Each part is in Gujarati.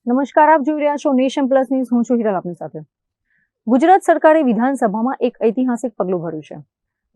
નમસ્કાર, આપ જોઈ રહ્યા છો નેશન પ્લસ ન્યૂઝ. હું છું હિરલ આપની સાથે. ગુજરાત સરકારે વિધાનસભામાં એક ઐતિહાસિક પગલું ભર્યું છે.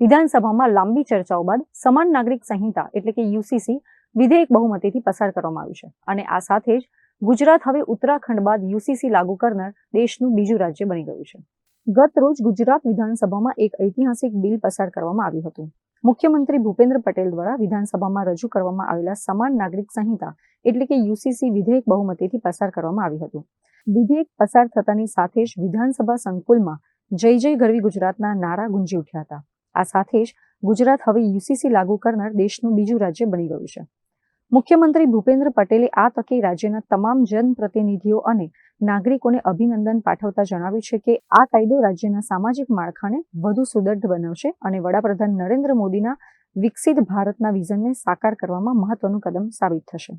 વિધાનસભામાં લાંબી ચર્ચાઓ બાદ સમાન નાગરિક સંહિતા એટલે કે યુસીસી વિધેયક બહુમતીથી પસાર કરવામાં આવ્યું છે અને આ સાથે જ ગુજરાત હવે ઉત્તરાખંડ બાદ યુસીસી લાગુ કરનાર દેશનું બીજું રાજ્ય બની ગયું છે. ગત રોજ ગુજરાત વિધાનસભામાં એક ઐતિહાસિક બિલ પસાર કરવામાં આવ્યું હતું. મુખ્યમંત્રી ભૂપેન્દ્ર પટેલ દ્વારા વિધાનસભામાં રજૂ કરવામાં આવેલા સમાન નાગરિક સંહિતા એટલે કે યુસીસી વિધેયક બહુમતીથી પસાર કરવામાં આવ્યું હતું. વિધેયક પસાર થતાની સાથે જ વિધાનસભા સંકુલમાં જય જય ગરવી ગુજરાતના નારા ગુંજી ઉઠ્યા હતા. આ સાથે જ ગુજરાત હવે યુસીસી લાગુ કરનાર દેશનું બીજું રાજ્ય બની ગયું છે. મુખ્યમંત્રી ભૂપેન્દ્ર પટેલે આ તકે રાજ્યના તમામ જનપ્રતિનિધિઓ અને નાગરિકોને અભિનંદન પાઠવતા જણાવ્યું છે કે આ કાયદો રાજ્યના સામાજિક માળખાને વધુ સુદૃઢ બનાવશે અને વડાપ્રધાન નરેન્દ્ર મોદીના વિકસિત ભારતના વિઝનને સાકાર કરવામાં મહત્વનું કદમ સાબિત થશે.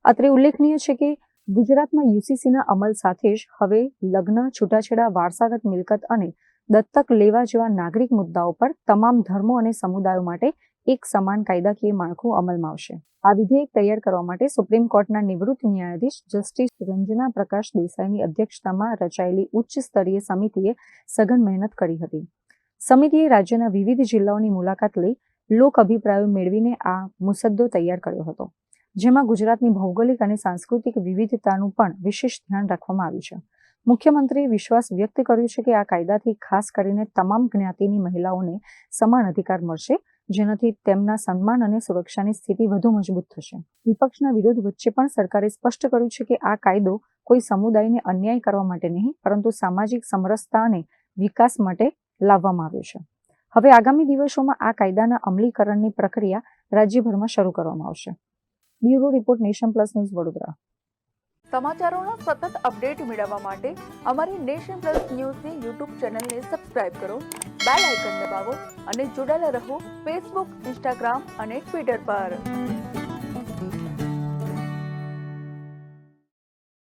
અત્રે ઉલ્લેખનીય છે કે ગુજરાતમાં યુસીસીના અમલ સાથે જ હવે લગ્ન, છૂટાછેડા, વારસાગત મિલકત અને દત્તક લેવા જેવા નાગરિક મુદ્દાઓ પર તમામ ધર્મો અને સમુદાયો માટે એક સમાન કાયદાકીય માળખું અમલમાં આવશે. આ વિધેયક તૈયાર કરવા માટે સુપ્રીમ કોર્ટના નિવૃત્ત ન્યાયાધીશ જસ્ટિસ રંજના પ્રકાશ દેસાઈની અધ્યક્ષતામાં રચાયેલી ઉચ્ચ સ્તરીય સમિતિએ સઘન મહેનત કરી હતી. સમિતિએ રાજ્યના વિવિધ જિલ્લાઓની મુલાકાત લઈ લોક અભિપ્રાયો મેળવીને આ મુસદ્દો તૈયાર કર્યો હતો, જેમાં ગુજરાતની ભૌગોલિક અને સાંસ્કૃતિક વિવિધતાનું પણ વિશેષ ધ્યાન રાખવામાં આવ્યું છે. મુખ્યમંત્રીએ વિશ્વાસ વ્યક્ત કર્યો છે કે આ કાયદાથી ખાસ કરીને તમામ જ્ઞાતિની મહિલાઓને સમાન અધિકાર મળશે, જેનાથી તેમના સન્માન અને સુરક્ષાની સ્થિતિ વધુ મજબૂત થશે. વિપક્ષના વિરોધ વચ્ચે પણ સરકારે સ્પષ્ટ કર્યું છે કે આ કાયદો કોઈ સમુદાયને અન્યાય કરવા માટે નહીં, પરંતુ સામાજિક સમરસતા અને વિકાસ માટે લાવવામાં આવ્યો છે. હવે આગામી દિવસોમાં આ કાયદાના અમલીકરણની પ્રક્રિયા રાજ્યભરમાં શરૂ કરવામાં આવશે. Bureau report, Nation Plus News, Vadodara. સમાચારોના સતત અપડેટ મેળવવા માટે અમારી નેશન પ્લસ ન્યૂઝની યુટ્યુબ ચેનલને સબસ્ક્રાઇબ કરો, બેલ આઇકન દબાવો અને જોડાયેલા રહો ફેસબુક, ઇન્સ્ટાગ્રામ અને ટ્વિટર પર.